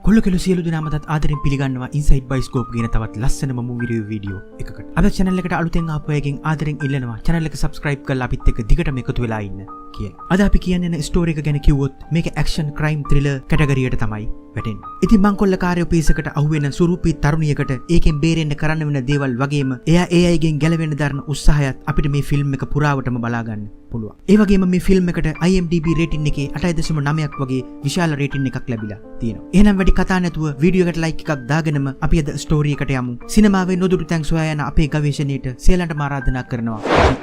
කොල්ල කෙළු සියලු දෙනාම අදත් ආදරෙන් පිළිගන්නවා ඉන්සයිඩ් බයිස්කෝප් කියන තවත් ලස්සනම මූවි රිවිව් වීඩියෝ එකකට. අද channel එකට අලුතෙන් ආපු අයගෙන් ආදරෙන් ඉල්ලනවා channel එක subscribe කරලා අපිත් එක්ක දිගටම එකතු වෙලා ඉන්න කියලා. අද අපි කියන්නේ යන ස්ටෝරි එක ගැන කිව්වොත් මේක action crime thriller කැටගරියට තමයි වැටෙන්නේ. ඉතින් මංකොල්ල කාර්යෝ පීසකට අහුවෙන සුරූපී තරුණියකට ඒකෙන් බේරෙන්න කරන්න වෙන දේවල් වගේම එයා ඒ අයගෙන් ගැලවෙන්න දරන උත්සාහයත් අපිට මේ ෆිල්ම් එක පුරාවටම බලා ගන්න පුළුවන්. ඒ වගේම මේ ෆිල්ම් එකට IMDb රේටින් එකේ 8.9ක් වගේ විශාල රේටින් එකක් ලැබිලා තියෙනවා. එහෙනම් වැඩි කතා නැතුව වීඩියෝ එකට ලයික් එකක් දාගෙනම අපි අද ස්ටෝරි එකට යමු. සිනමාවේ නොදුටු තැන් සොයා යන අපේ ගවේෂණයට සියලන්ටම ආරාධනා කරනවා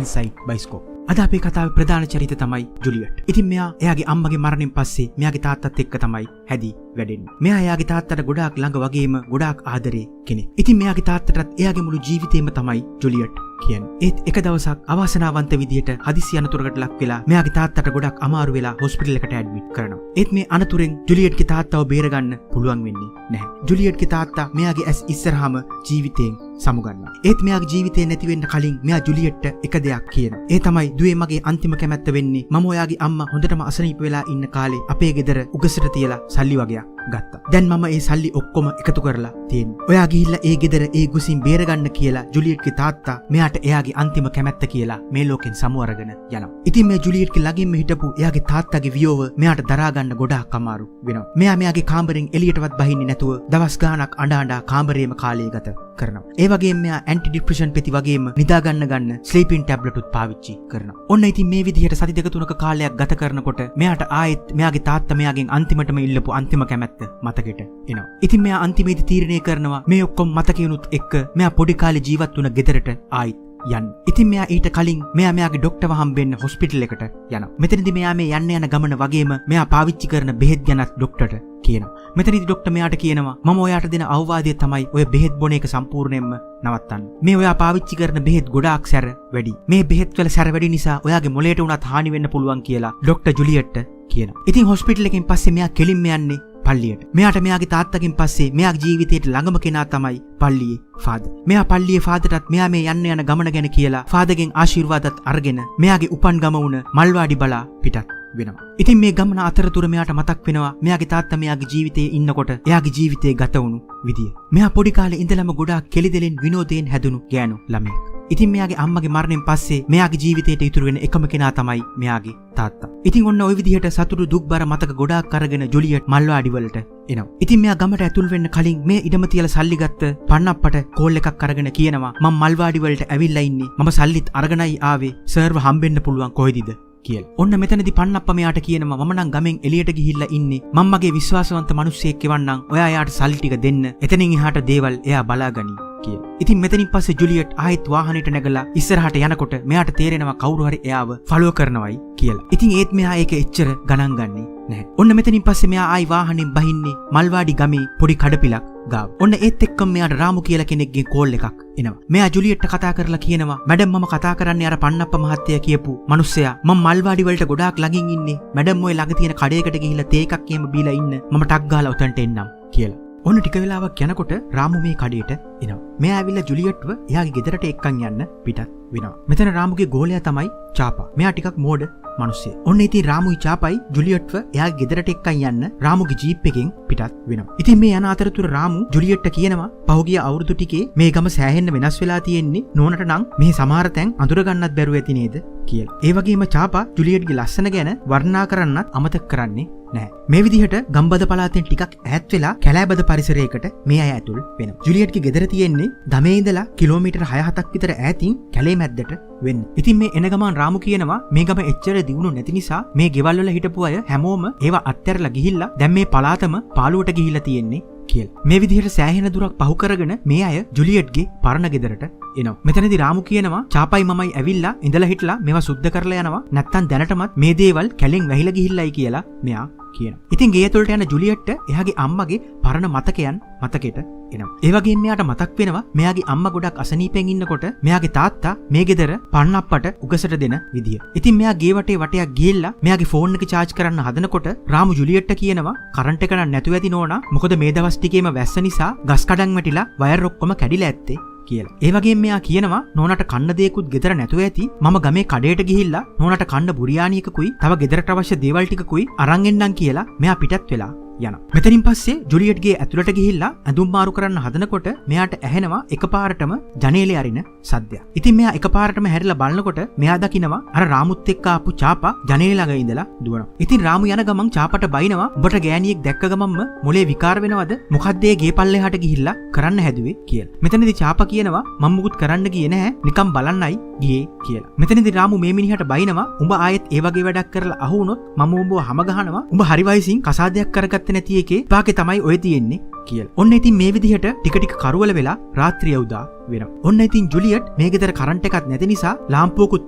ඉන්සයිඩ් බයිස්කෝප්. අද අපේ කතාවේ ප්‍රධාන චරිත තමයි ජුලියට්. ඉතින් මෙයා එයාගේ අම්මගේ මරණයෙන් පස්සේ මෙයාගේ තාත්තත් එක්ක තමයි හැදී වැඩෙන්නේ. මෙයා එයාගේ තාත්තට ගොඩාක් ළඟ වගේම ගොඩාක් ආදරේ කෙනෙක්. ඉතින් මෙයාගේ තාත්තටත් එයාගේ මුළු ජීවිතේම තමයි ජුලියට් කියන්නේ. ඒත් එක දවසක් අවාසනාවන්ත විදියට හදිසි අනතුරකට ලක් වෙලා මෙයාගේ තාත්තට ගොඩක් අමාරු වෙලා හොස්පිටල් එකට ඇඩ්මිට් කරනවා. ඒත් මේ අනතුරෙන් ජුලියට්ගේ තාත්තව බේරගන්න පුළුවන් වෙන්නේ නැහැ. ජුලියට්ගේ තාත්තා මෙයාගේ ඇස් ඉස්සරහාම ජීවිතයෙන් සමුගන්නවා. ඒත් මෙයාගේ ජීවිතේ නැති වෙන්න කලින් මෙයා ජුලියට්ට එක දෙයක් කියනවා. ඒ තමයි දුවේ මගේ අන්තිම කැමැත්ත වෙන්නේ මම ඔයාගේ අම්මා හොඳටම අසනීප වෙලා ඉන්න කාලේ අපේ ගෙදර උගසට තියලා සල්ලි වගේක් ගත්තා. දැන් මම ඒ සල්ලි ඔක්කොම එකතු කරලා තියෙනවා. ඔයා ගිහිල්ලා ඒ ගෙදර ඒ ගුසින් බේරගන්න කියලා ජුලියට්ගේ තාත්තා මෙයාට එයාගේ අන්තිම කැමැත්ත කියලා මේ ලෝකෙන් සමු අරගෙන යනවා. ඉතින් මේ ජුලියට්ගේ ළඟින්ම හිටපු එයාගේ තාත්තාගේ වියෝව මෙයාට දරා ගන්න ගොඩාක් අමාරු වෙනවා. මෙයා මෙයාගේ කාමරෙන් එළියටවත් බහින්නේ නැතුව දවස් ගාණක් අඬ කාමරේම කාලය ගත කරනවා. ඒ වගේම මෙයා ඇන්ටි ડિප්‍රෙෂන් පෙති වගේම නිදා ගන්න ස්ලීපින් ටැබ්ලට් උත් පාවිච්චි කරනවා. ඔන්න ඉතින් මේ විදිහට සති දෙක තුනක කාලයක් ගත කරනකොට මෙයාට ආයෙත් මෙයාගේ තාත්තා මෙයාගෙන් අන්තිමටම ඉල්ලපු අන්තිම කැමැත්ත මතකෙට එනවා. ඉතින් මෙයා අන්තිමේදී තීරණය කරනවා මේ ඔක්කොම මතකයනුත් එක්ක මෙයා පොඩි කාලේ ජීවත් වුණ ගෙදරට ආයිත් යන්න. ඉතින් මෙයා ඊට කලින් මෙයාගේ ડોක්ටර්ව හම්බෙන්න හොස්පිටල් එකට යනවා. මෙතනදී මෙයා මේ යන්න ගමන වගේම මෙයා පාවිච්චි කරන බෙහෙත් ගැනත් ડોක්ටර්ට කියනවා. මෙතනදී ડોක්ටර් මෙයාට කියනවා මම ඔයාට දෙන අවවාදය තමයි ඔය බෙහෙත් බොන එක සම්පූර්ණයෙන්ම නවත්තන්න. මේ ඔයා පාවිච්චි කරන බෙහෙත් ගොඩාක් සැර වැඩි. මේ බෙහෙත් වල සැර වැඩි නිසා ඔයාගේ මොළයට උනත් හානි වෙන්න පුළුවන් කියලා ડોක්ටර් ජුලියට්ට කියනවා. ඉතින් හොස්පිටල් එකෙන් පස්සේ මෙයා කෙලින්ම යන්නේ පල්ලියට. මෙයාට මෙයාගේ තාත්තගෙන් පස්සේ මෙයාගේ ජීවිතේට ළඟම කෙනා තමයි පල්ලියේ ෆාදර්. මෙයා පල්ලියේ ෆාදර්ටත් මෙයා මේ යන්න ගමන ගැන කියලා ෆාදර්ගෙන් ආශිර්වාදත් අරගෙන මෙයාගේ උපන් ගම වුණ මල්වාඩි බලා පිටත් වෙනවා. ඉතින් මේ ගමන අතරතුර මෙයාට මතක් වෙනවා මෙයාගේ තාත්තා මෙයාගේ ජීවිතේ ඉන්නකොට එයාගේ ජීවිතේ ගත වුණු විදිය. මෙයා පොඩි කාලේ ඉඳලම ගොඩාක් කෙලිදෙලෙන් විනෝදයෙන් හැදුණු ගෑනු ළමයෙක්. ඉතින් මෙයාගේ අම්මගේ මරණයෙන් පස්සේ මෙයාගේ ජීවිතේට ඉතුරු වෙන එකම කෙනා තමයි මෙයාගේ තාත්තා. ඉතින් ඔන්න ওই විදිහට සතුටු දුක්බර මතක ගොඩාක් අරගෙන ජුලියට් මල්වාඩි වලට එනවා. ඉතින් මෙයා ගමට ඇතුල් වෙන්න කලින් මේ ඉඩම තියලා සල්ලි ගත්ත පන්නප්පට කෝල් එකක් අරගෙන කියනවා මම මල්වාඩි වලට ඇවිල්ලා ඉන්නේ. මම සල්ලිත් අරගෙනයි ආවේ. සර්ව හම්බෙන්න පුළුවන් කොහෙදද කියලා. ඔන්න මෙතනදී පන්නප්ප මෙයාට කියනවා මම නම් ගමෙන් එළියට ගිහිල්ලා ඉන්නේ. මම මගේ විශ්වාසවන්ත මිනිස්සෙක් එවන්නම්. ඔයා එයාට සල්ලි ටික දෙන්න. එතනින් එහාට දේවල් එයා බලාගනි කියලා. ඉතින් මෙතනින් පස්සේ ජුලියට් ආයෙත් වාහනේට නැගලා ඉස්සරහට යනකොට මෙයාට තේරෙනවා කවුරු හරි එයාව ෆලෝ කරනවයි කියලා. ඉතින් ඒත් මෙයා ඒක එච්චර ගණන් ගන්නේ නැහැ. ඔන්න මෙතනින් පස්සේ මෙයා ආයි වාහනෙන් බහින්නේ මල්වාඩි ගමේ පොඩි කඩපිලක් ගාව. ඔන්න ඒත් එක්කම මෙයාට රාමු කියලා කෙනෙක්ගෙන් කෝල් එකක් එනවා. මෙයා ජුලියට්ට කතා කරලා කියනවා මැඩම් මම කතා කරන්නේ අර පන්නප්ප මහත්තයා කියපු මිනිස්සයා. මම මල්වාඩි වලට ගොඩාක් ළඟින් ඉන්නේ. මැඩම් ඔය ළඟ තියෙන කඩේකට ගිහිල්ලා තේ එකක් එහෙම බීලා ඉන්න. මම ටක් ගාලා උතන්ට එන්නම් කියලා. ඔන්න ටික වෙලාවක් යනකොට රාමු මේ කඩේට එනවා. මෙයා ඇවිල්ලා ජුලියට්ව එයාගේ ගෙදරට එක්කන් යන්න පිටත් වෙනවා. මෙතන රාමුගේ ගෝලයා තමයි චාපා. මෙයා ටිකක් මෝඩ මිනිස්සෙක්. ඔන්න ඉතින් රාමුයි චාපයි ජුලියට්ව එයාගේ ගෙදරට එක්කන් යන්න රාමුගේ ජීප් එකෙන් පිටත් වෙනවා. ඉතින් මේ යන අතරතුර රාමු ජුලියට්ට කියනවා පහුගිය අවුරුදු ටිකේ මේ ගම සෑහෙන්න වෙනස් වෙලා තියෙන්නේ. නෝනට නම් මේ සමහර තැන් අඳුර ගන්නත් බැරුව ඇති නේද කියලා. ඒ වගේම චාපා ජුලියට්ගේ ලස්සන ගැන වර්ණනා කරන්නත් අමතක කරන්නේ නැහැ. මේ විදිහට ගම්බද පළාතෙන් ටිකක් ඈත් වෙලා කැලෑබද පරිසරයකට මේ අය ඇතුල් වෙනවා. ජුලියට්ගේ ගෙදර තියෙන්නේ දමේ ඉඳලා කිලෝමීටර් 6-7ක් විතර ඈතින් කැලේ මැද්දට වෙන්න. ඉතින් මේ එන ගමන් රාමු කියනවා මේ ගම එච්චර දියුණු නැති නිසා මේ ගෙවල් වල හිටපු අය හැමෝම ඒවා අත්හැරලා ගිහිල්ලා දැන් මේ පළාතම පාළුවට ගිහිල්ලා තියෙන්නේ කියලා. මේ විදිහට සෑහෙන දුරක් පහු කරගෙන මේ අය ජුලියට්ගේ පරණ ගෙදරට එනවා. මෙතනදී රාමු කියනවා චාපයි මමයි ඇවිල්ලා ඉඳලා හිටලා මේවා සුද්ධ කරලා යනවා. නැත්තම් දැනටමත් මේ දේවල් කැලෙන් වැහිලා ගිහිල්ලායි කියලා මෙයා කියනවා. ඉතින් ගේ ඇතුළට යන ජුලියට්ට එයාගේ අම්මගේ පරණ මතකයන් මතකෙට එනවා. ඒ වගේම මෙයාට මතක් වෙනවා මෙයාගේ අම්මා ගොඩක් අසනීපෙන් ඉන්නකොට මෙයාගේ තාත්තා මේ ගෙදර පන්නප්පට උගසට දෙන විදිය. ඉතින් මෙයා ගේ වටයක් ගිහිල්ලා මෙයාගේ ෆෝන් එක charge කරන්න හදනකොට රාමු ජුලියට්ට කියනවා කරන්ට් එක නැතුව ඇති නෝනා. මොකද මේ දවස් ටිකේම වැස්ස නිසා ගස් කඩන් වැටිලා වයර් ඔක්කොම කැඩිලා ඇත්තේ කියලා. ඒ වගේම මෙයා කියනවා නෝනට කන්න දෙයක්වත් ගෙදර නැතුව ඇති. මම ගමේ කඩේට ගිහිල්ලා නෝනට කන්න බුරියානියකකුයි තව ගෙදරට අවශ්‍ය දේවල් ටිකකුයි අරන් එන්නම් කියලා මෙයා පිටත් වෙලා යනවා. මෙතනින් පස්සේ ජුලියට්ගේ ඇතුළට ගිහිල්ලා ඇඳුම් මාරු කරන්න හදනකොට මෙයාට ඇහෙනවා එකපාරටම ජනේලේ අරින සද්දයක්. ඉතින් මෙයා එකපාරටම හැරිලා බලනකොට මෙයා දකිනවා අර රාමුත් එක්ක ආපු චාපා ජනේලේ ළඟ ඉඳලා දුවනවා. ඉතින් රාමු යන ගමන් චාපට බයිනවා ඔබට ගෑණියෙක් දැක්ක ගමන්ම මොලේ විකාර වෙනවද? මොකද්ද ඒ ගේ පල්ලෙහාට ගිහිල්ලා කරන්න හැදුවේ කියලා. මෙතනදී චාපා කියනවා මම මුකුත් කරන්න ගියේ නැහැ නිකන් බලන්නයි ගියේ කියලා. මෙතනදී රාමු මේ මිනිහට බයිනවා උඹ ආයෙත් ඒ වගේ වැඩක් කරලා අහු වුණොත් මම උඹව හැම ගහනවා. උඹ හරි වයසින් කසාදයක් කරගත්තේ නැති එකේ වාගේ තමයි ඔය තියෙන්නේ කියලා. ඔන්න ඉතින් මේ විදිහට ටික කරවල වෙලා රාත්‍රිය උදා වෙනවා. ඔන්න ඉතින් ජුලියට් මේ ගෙදර කරන්ට් එකක් නැති නිසා ලාම්පුවකුත්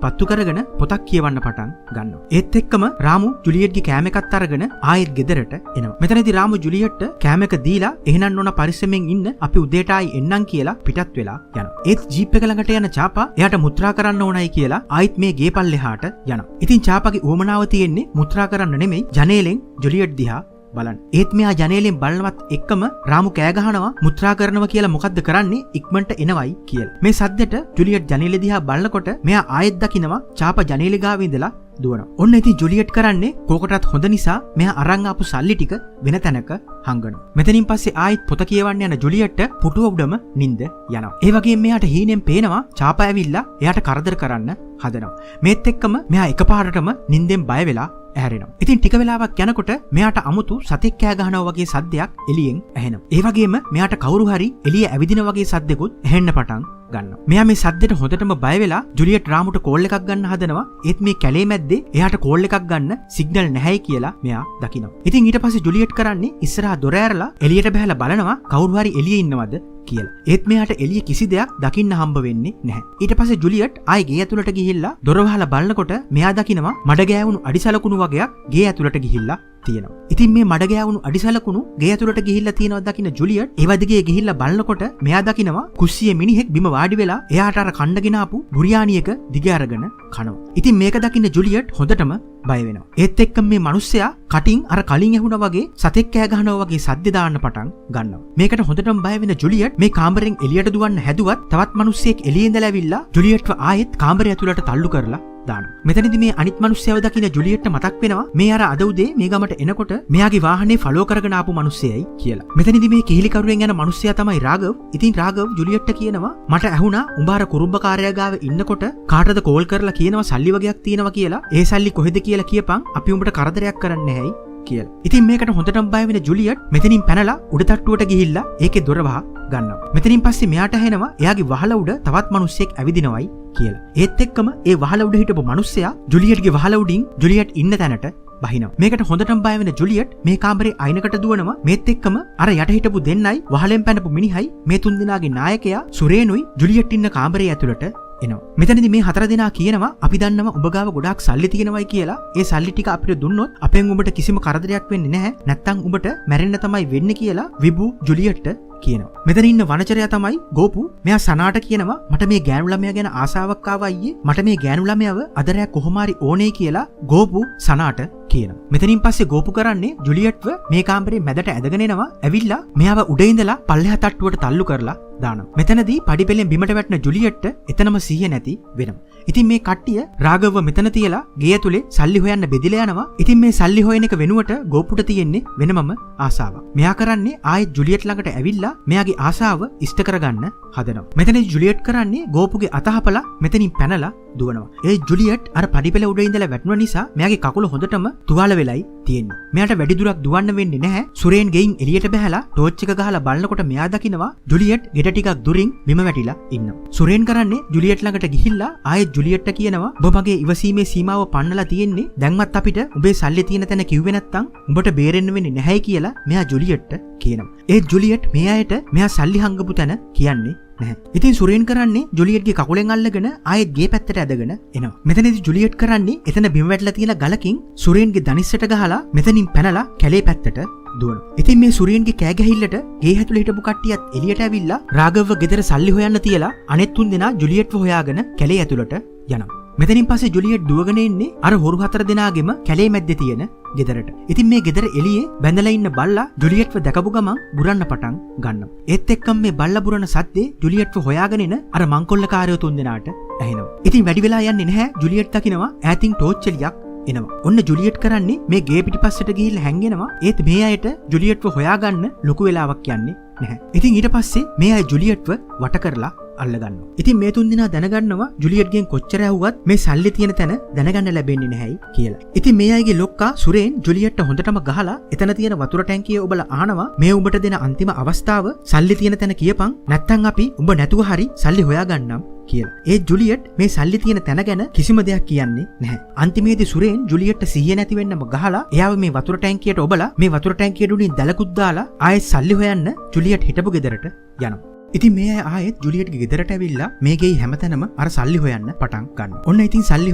පත්තු කරගෙන පොතක් කියවන්න පටන් ගන්නවා. ඒත් එක්කම රාමු ජුලියට්ගේ කෑම එකත් අරගෙන ආයෙත් ගෙදරට එනවා. මෙතනදී රාමු ජුලියට්ට කෑම එක දීලා එහෙනම් ඕන පරිස්සමෙන් ඉන්න අපි උදේට ආයි එන්නම් කියලා පිටත් වෙලා යනවා. ඒත් ජීප් එක ළඟට යන චාපා එයාට මුත්‍රා කරන්න ඕනයි කියලා ආයිත් මේ ගේ පල්ලෙහාට යනවා. ඉතින් චාපාගේ උවමනාව තියෙන්නේ මුත්‍රා කරන්න නෙමෙයි ජනේලෙන් ජුලියට් දිහා බලන්න. ඒත් මෙයා ජනේලෙන් බලනවත් එක්කම රාමු කෑ ගහනවා මුත්‍රා කරනවා කියලා මොකද්ද කරන්නේ ඉක්මනට එනවයි කියලා. මේ සද්දෙට ජුලියට් ජනේලෙ දිහා බලනකොට මෙයා ආයෙත් දකිනවා චාපා ජනේලෙ ගාව ඉඳලා දුවනවා. ඔන්න ඉතින් ජුලියට් කරන්නේ කෝකටත් හොඳ නිසා මෙයා අරන් ආපු සල්ලි ටික වෙන තැනක හංගනවා. මෙතනින් පස්සේ ආයෙත් පොත කියවන්න යන ජුලියට්ට පුටුව උඩම නිින්ද යනවා. ඒ වගේම මෙයාට හීනෙන් පේනවා චාපා ඇවිල්ලා එයාට කරදර කරන්න හදනවා. මේත් එක්කම මෙයා එකපාරටම නිින්දෙන් බය වෙලා ඇහැරෙනවා. ඉතින් ටික වෙලාවක් යනකොට මෙයාට අමුතු සතෙක් කෑ ගහනවා වගේ සද්දයක් එළියෙන් ඇහෙනවා. ඒ වගේම මෙයාට කවුරු හරි එළිය ඇවිදින වගේ සද්දෙකුත් ඇහෙන්න පටන් ගන්නවා. මෙයා මේ සද්දෙට හොඳටම බය වෙලා ජුලියට් රාමුට කෝල් එකක් ගන්න හදනවා. ඒත් මේ කැලේ මැද්දේ එයාට කෝල් එකක් ගන්න සිග්නල් නැහැයි කියලා මෙයා දකිනවා. ඉතින් ඊට පස්සේ ජුලියට් කරන්නේ ඉස්සරහා දොර ඇරලා එළියට බහලා බලනවා කවුරු හරි එළියේ ඉන්නවද කියලා. ඒත් මෙයාට එළිය කිසි දෙයක් දකින්න හම්බ වෙන්නේ නැහැ. ඊට පස්සේ ජුලියට් ආයේ ගේ ඇතුළට ගිහිල්ලා දොර වහලා බලනකොට මෙයා දකිනවා මඩ ගෑවුණු අඩිසලකුණු වගේක් ගේ ඇතුළට ගිහිල්ලා තියෙනවා. ඉතින් මේ මඩ ගෑවුණු අඩිසලකුණු ගේ ඇතුළට ගිහිල්ලා තියෙනවා දකින්න ජුලියට් ඒ වදිගේ ගිහිල්ලා බලනකොට මෙයා දකිනවා කුස්සියේ මිනිහෙක් බිම වාඩි වෙලා එයාට අර කණ්ඩගෙන ආපු බුරියානියක දිග අරගෙන කනවා. ඉතින් මේක දකින්න ජුලියට් හොඳටම බය වෙනවා. ඒත් එක්කම මේ මිනිස්සයා කටින් අර කලින් ඇහුණා වගේ සතෙක් කෑ ගහනවා වගේ සද්ද දාන්න පටන් ගන්නවා. මේකට හොඳටම බය වෙන ජුලියට් මේ කාමරෙන් එළියට දුවන්න හැදුවත් තවත් මිනිස්සෙක් එළියේ ඉඳලා ඇවිල්ලා ජුලියට්ව ආයෙත් කාමරය ඇතුළට තල්ලු කරලා දානවා. මෙතනදී මේ අනිත් මිනිස්සයව දකින්න ජුලියට්ට මතක් වෙනවා මේ අර අද උදේ මේ ගමට එනකොට මෙයාගේ වාහනේ ෆලෝ කරගෙන ආපු මිනිස්සයයි කියලා. මෙතනදී මේ කිහිලි කරුවෙන් යන මිනිස්සයා තමයි රාගව්. ඉතින් රාගව් ජුලියට්ට කියනවා මට ඇහුණා උඹ අර කුරුම්බකාරයා ගාව ඉන්නකොට කාටද කෝල් කරලා කියනවා සල්ලි වගේක් තියෙනවා කියලා. ඒ සල්ලි කොහෙද කියලා කියපන් අපි උඹට කරදරයක් කරන්නේ නැහැයි කියලා. ඉතින් මේකට හොඳටම බය වෙන ජුලියට් මෙතනින් පැනලා උඩ තට්ටුවට ගිහිල්ලා ඒකේ දොර වහ ගන්නවා. මෙතනින් පස්සේ මෙයාට ඇහෙනවා එයාගේ වහල උඩ තවත් මිනිස්සෙක් ඇවිදිනවයි කියලා. ඒත් එක්කම ඒ වහල උඩ හිටපු මිනිස්සයා ජුලියට්ගේ වහල උඩින් ජුලියට් ඉන්න තැනට බහිනවා. මේකට හොඳටම බය වෙන ජුලියට් මේ කාමරේ අයිනකට දුවනවා. මේත් එක්කම අර යට හිටපු දෙන්නයි වහලෙන් පැනපු මිනිහයි මේ තුන් දෙනාගේ නායකයා සුරේනුයි ජුලියට් ඉන්න කාමරේ ඇතුළට එනවා. මෙතනදී මේ හතර දෙනා කියනවා අපි දන්නවා ඔබ ගාව ගොඩාක් සල්ලි තියෙනවයි කියලා. ඒ සල්ලි ටික අපිට දුන්නොත් අපෙන් උඹට කිසිම කරදරයක් වෙන්නේ නැහැ. නැත්තම් උඹට මැරෙන්න තමයි වෙන්නේ කියලා විබු ජුලියට්ට කියනවා. මෙතන ඉන්න වනචරයා තමයි ගෝපු. මෙයා සනාට කියනවා මට මේ ගෑනු ළමයා ගැන ආසාවක් ආවා අයියේ. මට මේ ගෑනු ළමයාව අදරෑ කොහොම හරි ඕනේ කියලා ගෝපු සනාට කියනවා. මෙතනින් පස්සේ ගෝපු කරන්නේ ජුලියට්ව මේ කාමරේ මැදට ඇදගෙන එනවා. ඇවිල්ලා මෙයාව උඩ ඉඳලා පල්ලෙහා තට්ටුවට තල්ලු කරලා දානවා. මෙතනදී පඩිපෙළෙන් බිමට වැටෙන ජුලියට්ට එතනම සිහිය නැති වෙනවා. ඉතින් මේ කට්ටිය රාගව්ව මෙතන තියලා ගේ ඇතුලේ සල්ලි හොයන්න බෙදිලා යනවා. ඉතින් මේ සල්ලි හොයන එක වෙනුවට ගෝපුට තියෙන්නේ වෙනමම ආසාවක්. මෙයා කරන්නේ ආයෙත් ජුලියට් ළඟට ඇවිල්ලා මෙයාගේ ආසාව ඉෂ්ට කරගන්න හදනවා. මෙතනදී ජුලියට් කරන්නේ ගෝපුගේ අතහපලා මෙතනින් පැනලා දුවනවා. ඒ ජුලියට් අර පඩිපෙළ උඩ ඉඳලා වැටුණ නිසා මෙයාගේ කකුල හොඳටම තුවාල වෙලයි තියෙන්නේ. මෙයාට වැඩි දුරක් දුවන්න වෙන්නේ නැහැ. සුරේන් ගෙයින් එළියට බහැලා ටෝච් එක ගහලා බලනකොට මෙයා දකිනවා ජුලියට් ගෙඩ ටිකක් දුරින් බිම වැටිලා ඉන්නවා. සුරේන් කරන්නේ ජුලියට් ළඟට ගිහිල්ලා ආයෙත් ජුලියට්ට කියනවා ඔබ මගේ ඉවසීමේ සීමාව පන්නලා තියෙන්නේ. දැන්වත් අපිට උඹේ සල්ලි තියෙන තැන කිව්වේ නැත්තම් උඹට බේරෙන්න වෙන්නේ නැහැයි කියලා මෙයා ජුලියට්ට කියනවා. ඒ ජුලියට් මේ අයට මෙයා සල්ලි හංගපු තැන කියන්නේ නැහැ. ඉතින් සුරේන් කරන්නේ ජුලියට්ගේ කකුලෙන් අල්ලගෙන ආයෙත් ගේ පැත්තට ඇදගෙන එනවා. මෙතනදී ජුලියට් කරන්නේ එතන බිම වැටලා තියෙන ගලකින් සුරේන්ගේ දනිස්සට ගහලා මෙතනින් පැනලා කැලේ පැත්තට දුවනවා. ඉතින් මේ සුරේන්ගේ කෑ ගැහිල්ලට ගේ ඇතුලේ හිටපු කට්ටියත් එළියට ඇවිල්ලා රාගව්ව ගෙදර සල්ලි හොයන්න තියලා අනෙත් තුන් දෙනා ජුලියට්ව හොයාගෙන කැලේ ඇතුලට යනවා. මෙතනින් පස්සේ ජුලියට් දුවගෙන එන්නේ අර හොරු හතර දෙනාගෙම කැලේ මැද්දේ තියෙන ගෙදරට. ඉතින් මේ ගෙදර එළියේ බැඳලා ඉන්න බල්ලා ජුලියට්ව දැකපු ගමන් බුරන්න පටන් ගන්නවා. ඒත් එක්කම මේ බල්ලා බුරන සද්දේ ජුලියට්ව හොයාගෙන එන අර මංකොල්ලකාරයෝ තුන් දෙනාට ඇහෙනවා. ඉතින් වැඩි වෙලා යන්නේ නැහැ. ජුලියට් දකිනවා ඈතින් ටෝච් එළියක් එනවා. ඔන්න ජුලියට් කරන්නේ මේ ගේ පිටිපස්සට ගිහිල්ලා හැංගෙනවා. ඒත් මේ අයට ජුලියට්ව හොයාගන්න ලොකු වෙලාවක් යන්නේ නැහැ. ඉතින් ඊට පස්සේ මේ අය ජුලියට්ව වට කරලා අල්ලගන්නවා. ඉතින් මේ තුන් දෙනා දැනගන්නවා ජුලියට්ගෙන් කොච්චර ඇහුවත් මේ සල්ලි තියෙන තැන දැනගන්න ලැබෙන්නේ නැහැයි කියලා. ඉතින් මේ අයගේ ලොක්කා සුරේන් ජුලියට්ට හොඳටම ගහලා එතන තියෙන වතුර ටැංකිය ඔබලා අහනවා මේ උඹට දෙන අන්තිම අවස්ථාව සල්ලි තියෙන තැන කියපන් නැත්නම් අපි උඹ නැතුව හරි සල්ලි හොයාගන්නම් කියලා. ඒ ජුලියට් මේ සල්ලි තියෙන තැන ගැන කිසිම දෙයක් කියන්නේ නැහැ. අන්තිමේදී සුරේන් ජුලියට්ට සිහිය නැති වෙන්නම ගහලා එයාව මේ වතුර ටැංකියට ඔබලා මේ වතුර ටැංකියට උඩින් දැලකුත් දාලා ආයෙත් සල්ලි හොයන්න ජුලියට් හිටපු ගෙදරට යනවා. ඉතින් මේ අය ආයෙත් ජුලියට්ගේ ගෙදරට ඇවිල්ලා මේ ගෙයි හැමතැනම අර සල්ලි හොයන්න පටන් ගන්නවා. ඔන්න ඉතින් සල්ලි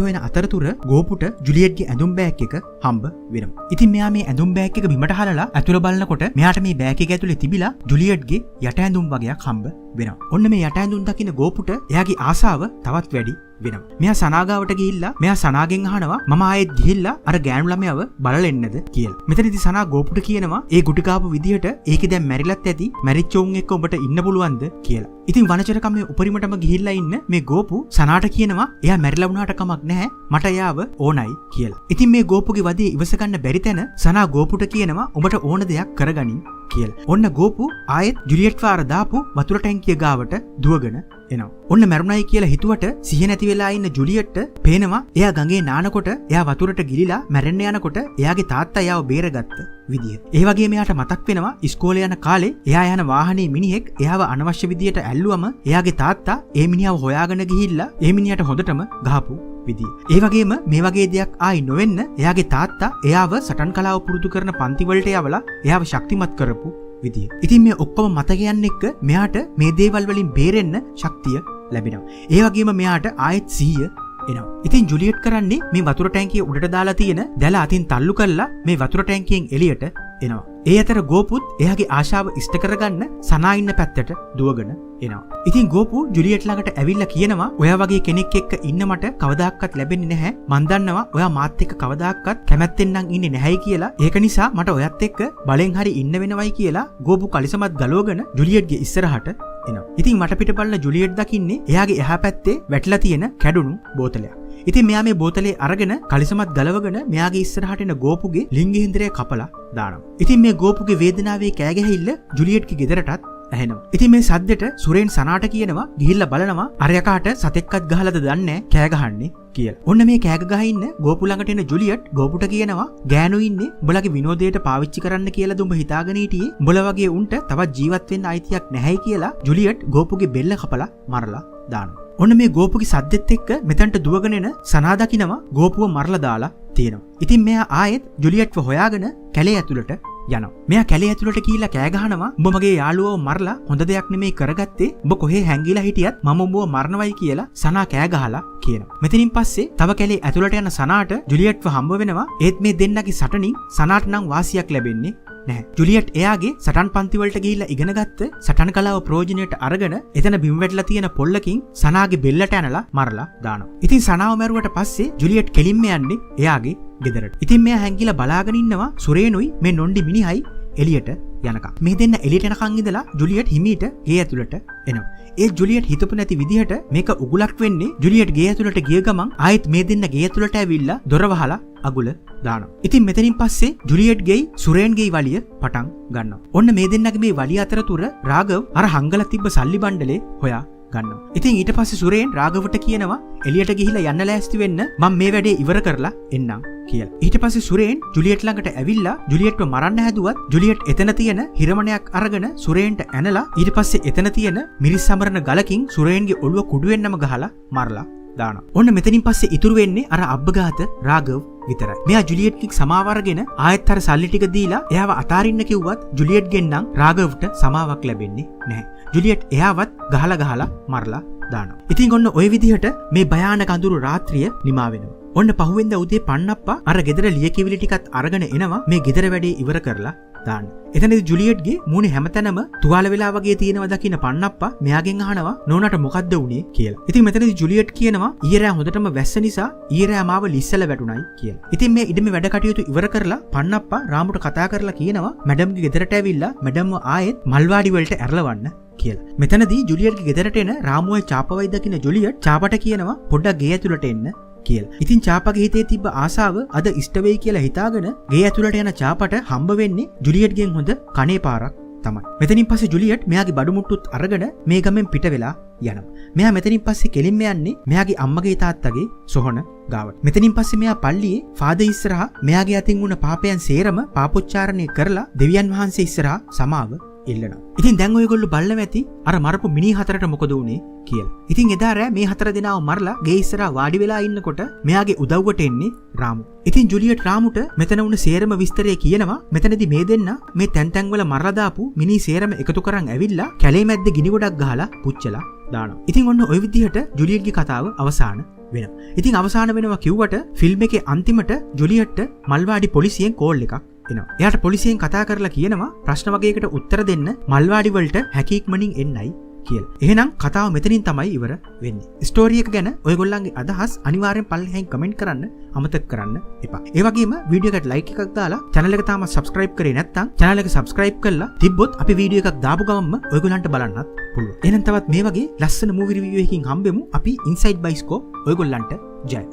හොයන අතරතුර ගෝපුට ජුලියට්ගේ ඇඳුම් බෑග් එක හම්බ වෙනවා. ඉතින් මෙයා මේ ඇඳුම් බෑග් එක බිමට හලලා ඇතුළ බලනකොට මෙයාට මේ බෑග් එක ඇතුලේ තිබිලා ජුලියට්ගේ යට ඇඳුම් වගේක් හම්බ වෙනවා. ඔන්න මේ යට ඇඳුම් දකින්න ගෝපුට එයාගේ ආසාව තවත් වැඩි වෙනවා. මෙයා සනාගාවට ගිහිල්ලා මෙයා සනාගෙන් අහනවා මම ආයෙත් ගිහිල්ලා අර ගෑනු ළමයාව බලලා එන්නද කියලා. මෙතනදී සනා ගෝපුට කියනවා ඒ ගුටි කාපු විදිහට ඒකේ දැන් මැරිලත් ඇති මැරිච්ච උන් එක්ක ඔබට ඉන්න පුළුවන්ද කියලා. ඉතින් වනචරකම් මේ උපරිමටම ගිහිල්ලා ඉන්න මේ ගෝපු සනාට කියනවා එයා මැරිලා වුණාට කමක් නැහැ මට එයාව ඕනයි කියලා. ඉතින් මේ ගෝපුගේ වදේ ඉවස ගන්න බැරි තැන සනා ගෝපුට කියනවා ඔබට ඕන දෙයක් කරගනින් කියලා. ඔන්න ගෝපු ආයෙත් ජුලියට් වාර දාපු වතුර ටැංකිය ගාවට දුවගෙන එනවා. ඔන්න මැරුණයි කියලා හිතුවට සිහිය නැති වෙලා ඉන්න ජුලියට්ට පේනවා එයා ගඟේ නානකොට එයා වතුරට ගිලිලා මැරෙන්න යනකොට එයාගේ තාත්තා එයාව බේරගත්ත විදිය. ඒ වගේම එයාට මතක් වෙනවා ඉස්කෝලේ යන කාලේ එයා යන වාහනේ මිනිහෙක් එයාව අනවශ්‍ය විදියට ඇල්ලුවම එයාගේ තාත්තා ඒ මිනිහව හොයාගෙන ගිහිල්ලා ඒ මිනිහට හොඳටම ගහපු විදිය. ඒ වගේම මේ වගේ දෙයක් ආයි නොවෙන්න එයාගේ තාත්තා එයාව සටන් කලාව පුරුදු කරන පන්ති වලට යවලා එයාව ශක්තිමත් කරපු විදිය. ඉතින් මේ ඔක්කොම මතකයන් එක්ක මෙයාට මේ දේවල් වලින් බේරෙන්න ශක්තිය ලැබෙනවා. ඒ වගේම මෙයාට ආයෙත් සිහිය එනවා. ඉතින් ජුලියට් කරන්නේ මේ වතුර ටැංකිය උඩට දාලා තියෙන දැල අතින් තල්ලු කරලා මේ වතුර ටැංකියෙන් එළියට එනවා. ඒ අතර ගෝපුත් එයාගේ ආශාව ඉෂ්ට කරගන්න සනා ඉන්න පැත්තට දුවගෙන එනවා. ඉතින් ගෝපු ජුලියට් ළඟට ඇවිල්ලා කියනවා ඔයා වගේ කෙනෙක් එක්ක ඉන්න මට කවදාවත් ලැබෙන්නේ නැහැ. මන් දන්නවා ඔයා මාත් එක්ක කවදාවත් කැමැත්තෙන් නම් ඉන්නේ නැහැයි කියලා. ඒක නිසා මට ඔයත් එක්ක බලෙන් හරි ඉන්න වෙනවයි කියලා ගෝපු කලිසමත් ගලවගෙන ජුලියට්ගේ ඉස්සරහට එනවා. ඉතින් මට පිට බලන ජුලියට් දකින්නේ එයාගේ එහා පැත්තේ වැටලා තියෙන කැඩුණු බෝතලයක්. ඉතින් මෙයා මේ බෝතලේ අරගෙන කලිසමත් ගලවගෙන මෙයාගේ ඉස්සරහට එන ගෝපුගේ ලිංගින්ද්‍රය කපලා දානවා. ඉතින් මේ ගෝපුගේ වේදනාවේ කෑ ගැහිල්ල ජුලියට්ගේ ගෙදරටත් ඇහෙනවා. ඉතින් මේ සද්දෙට සුරේන් සනාට කියනවා ගිහිල්ලා බලනවා අර යකාට සතෙක්වත් ගහලාද දන්නේ කෑ ගහන්නේ කියලා. ඔන්න මේ කෑග ගහ ඉන්න ගෝපු ළඟට එන ජුලියට් ගෝපුට කියනවා ගෑනු ඉන්නේ උඹලගේ විනෝදයට පාවිච්චි කරන්න කියලාද උඹ හිතාගෙන හිටියේ? උඹලා වගේ උන්ට තවත් ජීවත් වෙන්න අයිතියක් නැහැයි කියලා ජුලියට් ගෝපුගේ බෙල්ල කපලා මරලා දානවා. ඔන්න මේ ගෝපුගේ සද්දෙත් එක්ක මෙතනට දුවගෙන එන සනා දකිනවා ගෝපුව මරලා දාලා තියෙනවා. ඉතින් මෙයා ආයෙත් ජුලියට්ව හොයාගෙන කැලේ ඇතුළට යනවා. මෙයා කැලේ ඇතුළට ගිහිල්ලා කෑ ගහනවා උඹ මගේ යාළුවව මරලා හොඳ දෙයක් නෙමෙයි කරගත්තේ. උඹ කොහේ හැංගිලා හිටියත් මම උඹව මරනවයි කියලා සනා කෑ ගහලා කියනවා. මෙතනින් පස්සේ තව කැලේ ඇතුළට යන සනාට ජුලියට්ව හම්බ වෙනවා. ඒත් මේ දෙන්නගේ සටනින් සනාට නම් වාසියක් ලැබෙන්නේ නැහැ. ජුලියට් එයාගේ සටන් පන්ති වලට ගිහිල්ලා ඉගෙන ගත්ත සටන් කලාව ප්‍රයෝජනයට අරගෙන එතන බිම් වැටලා තියෙන පොල්ලකින් සනාගේ බෙල්ලට ඇනලා මරලා දානවා. ඉතින් සනාව මැරුවට පස්සේ ජුලියට් කෙලින්ම යන්නේ එයාගේ ගෙදරට. ඉතින් මෙයා හැංගිලා බලාගෙන ඉන්නවා සුරේනුයි මේ නොන්ඩි මිනිහයි එළියට යනකම්. මේ දෙන්න එළියට යනකම් ඉඳලා ජුලියට් හිමීට ගේ ඇතුළට එනවා. ඒ ජුලියට් හිතපු නැති විදිහට මේක උගුලක් වෙන්නේ ජුලියට් ගේ ඇතුළට ගිය ගමන් ආයෙත් මේ දෙන්න ගේ ඇතුළට ඇවිල්ලා දොර වහලා අගුල දානවා. ඉතින් මෙතනින් පස්සේ ජුලියට් ගෙයි සුරේන් ගෙයි වලිය පටන් ගන්නවා. ඔන්න මේ දෙන්නගේ මේ වලිය අතරතුර රාගව් අර හංගලා තිබ්බ සල්ලි බණ්ඩලේ හොයා ගන්නවා. ඉතින් ඊට පස්සේ සුරේන් රාගවට කියනවා එළියට ගිහිල්ලා යන්න ලෑස්ති වෙන්න මම මේ වැඩේ ඉවර කරලා එන්නම් කියලා. ඊට පස්සේ සුරේන් ජුලියට් ළඟට ඇවිල්ලා ජුලියට්ව මරන්න හැදුවත් ජුලියට් එතන තියෙන හිරමණයක් අරගෙන සුරේන්ට ඇනලා ඊට පස්සේ එතන තියෙන මිරිස් සමරන ගලකින් සුරේන්ගේ ඔළුව කුඩු වෙන්නම ගහලා මරලා දානවා. ඔන්න මෙතනින් පස්සේ ඉතුරු වෙන්නේ අර අබ්බගාත රාගව් විතරයි. මෙයා ජුලියට්ගෙන් සමාව අරගෙන ආයෙත් අර සල්ලි ටික දීලා එයාව අතාරින්න කිව්වත් ජුලියට්ගෙන් නම් රාගව්ට සමාවක් ලැබෙන්නේ නැහැ. ජුලියට් එයාවත් ගහලා මරලා දානවා. ඉතින් ඔන්න ওই විදිහට මේ භයානක අඳුරු රාත්‍රිය නිමා වෙනවා. ඔන්න පහුවෙන්ද උදේ පන්නප්පා අර ගෙදර ලියකියවිලි ටිකත් අරගෙන එනවා මේ ගෙදර වැඩේ ඉවර කරලා දාන්න. එතනදී ජුලියට්ගේ මූණේ හැමතැනම තුවාල වෙලා වගේ තියෙනවා දකින්න පන්නප්පා මෙයාගෙන් අහනවා නෝනාට මොකද්ද වුනේ කියලා. ඉතින් මෙතනදී ජුලියට් කියනවා ඊයේ රෑ හොඳටම වැස්ස නිසා ඊයේ රෑ මාව ලිස්සලා වැටුණයි කියලා. ඉතින් මේ ඉඩමේ වැඩ කටයුතු ඉවර කරලා පන්නප්පා රාමුට කතා කරලා කියනවා මැඩම්ගේ ගෙදරට ඇවිල්ලා මැඩම්ව ආයෙත් මල්වාඩි වලට ඇරලවන්න කියලා. මෙතනදී ජුලියට්ගේ ගෙදරට එන රාමුවයි චාපවයි දකින්න ජුලියට් චාපට කියනවා පොඩ්ඩක් ගේ ඇතුළට එන්න කියලා. ඉතින් චාපගේ හිතේ තිබ්බ ආසාව අද ඉෂ්ට වෙයි කියලා හිතාගෙන ගේ ඇතුළට යන චාපට හම්බ වෙන්නේ ජුලියට්ගෙන් හොඳ කණේ පාරක් තමයි. මෙතනින් පස්සේ ජුලියට් මෙයාගේ බඩු මුට්ටුත් අරගෙන මේ ගමෙන් පිට වෙලා යනවා. මෙයා මෙතනින් පස්සේ කෙලින්ම යන්නේ මෙයාගේ අම්මගේ තාත්තගේ සොහන ගාවට. මෙතනින් පස්සේ මෙයා පල්ලියේ ෆාදර් ඉස්සරහා මෙයාගේ අතින් වුණ පාපයන් සේරම පාපොච්චාරණය කරලා දෙවියන් වහන්සේ ඉස්සරහා සමාව ඉල්ලනවා. ඉතින් දැන් ඔයගොල්ලෝ බලන්න ඇති අර මරපු මිනි හතරට මොකද වුනේ කියලා. ඉතින් එදා රෑ මේ හතර දෙනාව මරලා ගේ ඉස්සරහා වාඩි වෙලා ඉන්නකොට මෙයාගේ උදව්වට එන්නේ රාමු. ඉතින් ජුලියට් රාමුට මෙතන වුණ සේරම විස්තරය කියනවා. මෙතනදී මේ දෙන්න මේ තැන් තැන් වල මරලා දාපු මිනි සේරම එකතු කරන් ඇවිල්ලා කැලේ මැද්දේ ගිනි ගොඩක් ගහලා පුච්චලා දානවා. ඉතින් ඔන්න ওই විදිහට ජුලියට්ගේ කතාව අවසන් වෙනවා. ඉතින් අවසන් වෙනවා කිව්වට ෆිල්ම් එකේ අන්තිමට ජුලියට්ට මල්වාඩි පොලිසියෙන් කෝල් එකක් එනවා. එයාට පොලිසියෙන් කතා කරලා කියනවා ප්‍රශ්න වගේකට උත්තර දෙන්න මල්වාඩි වලට හැකියක්මනින් එන්නයි කියලා. එහෙනම් කතාව මෙතනින් තමයි ඉවර වෙන්නේ. ස්ටෝරි එක ගැන ඔයගොල්ලන්ගේ අදහස් අනිවාර්යෙන් පල්ලෙහෙන් කමෙන්ට් කරන්න අමතක කරන්න එපා. ඒ වගේම වීඩියෝ එකට ලයික් එකක් දාලා channel එක තාම subscribe කරේ නැත්නම් channel එක subscribe කරලා තිබ්බොත් අපි වීඩියෝ එකක් දාපු ගමන්ම ඔයගොල්ලන්ට බලන්නත් පුළුවන්. එහෙනම් තවත් මේ වගේ ලස්සන movie review එකකින් හම්බෙමු. අපි Inside Bioscope ඔයගොල්ලන්ට ජය.